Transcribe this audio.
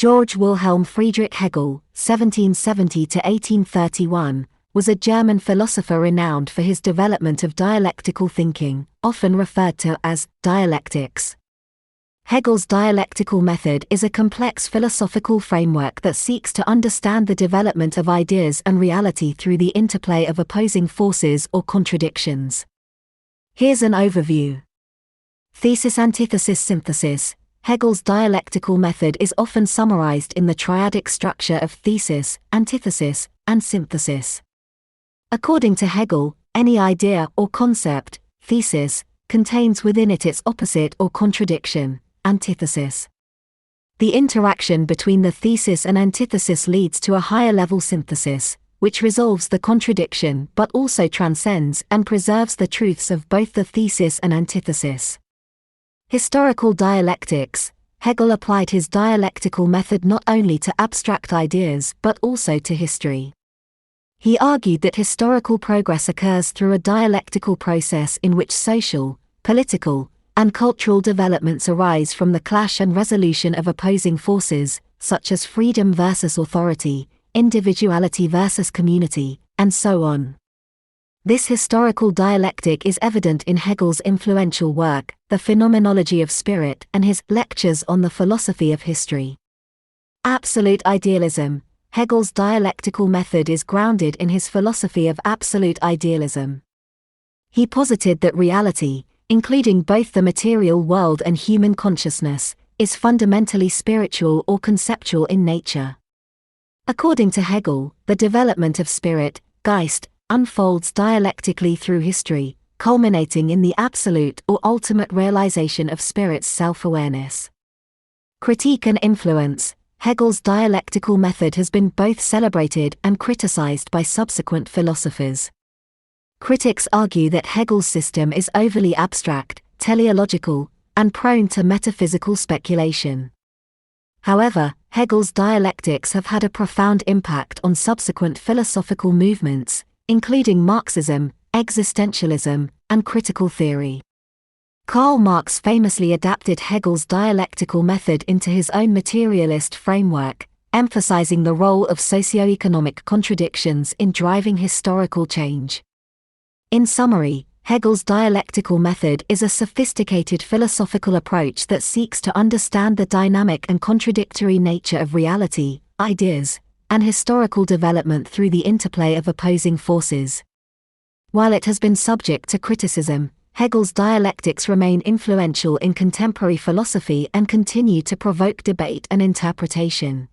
Georg Wilhelm Friedrich Hegel, 1770–1831, was a German philosopher renowned for his development of dialectical thinking, often referred to as dialectics. Hegel's dialectical method is a complex philosophical framework that seeks to understand the development of ideas and reality through the interplay of opposing forces or contradictions. Here's an overview. Thesis-Antithesis-Synthesis. Hegel's dialectical method is often summarized in the triadic structure of thesis, antithesis, and synthesis. According to Hegel, any idea or concept, thesis, contains within it its opposite or contradiction, antithesis. The interaction between the thesis and antithesis leads to a higher-level synthesis, which resolves the contradiction but also transcends and preserves the truths of both the thesis and antithesis. Historical dialectics. Hegel applied his dialectical method not only to abstract ideas but also to history. He argued that historical progress occurs through a dialectical process in which social, political, and cultural developments arise from the clash and resolution of opposing forces, such as freedom versus authority, individuality versus community, and so on. This historical dialectic is evident in Hegel's influential work, The Phenomenology of Spirit, and his Lectures on the Philosophy of History. Absolute idealism. Hegel's dialectical method is grounded in his philosophy of absolute idealism. He posited that reality, including both the material world and human consciousness, is fundamentally spiritual or conceptual in nature. According to Hegel, the development of spirit, Geist, unfolds dialectically through history, culminating in the absolute or ultimate realization of spirit's self-awareness. Critique and influence. Hegel's dialectical method has been both celebrated and criticized by subsequent philosophers. Critics argue that Hegel's system is overly abstract, teleological, and prone to metaphysical speculation. However, Hegel's dialectics have had a profound impact on subsequent philosophical movements, including Marxism, existentialism, and critical theory. Karl Marx famously adapted Hegel's dialectical method into his own materialist framework, emphasizing the role of socio-economic contradictions in driving historical change. In summary, Hegel's dialectical method is a sophisticated philosophical approach that seeks to understand the dynamic and contradictory nature of reality, ideas, and historical development through the interplay of opposing forces. While it has been subject to criticism, Hegel's dialectics remain influential in contemporary philosophy and continue to provoke debate and interpretation.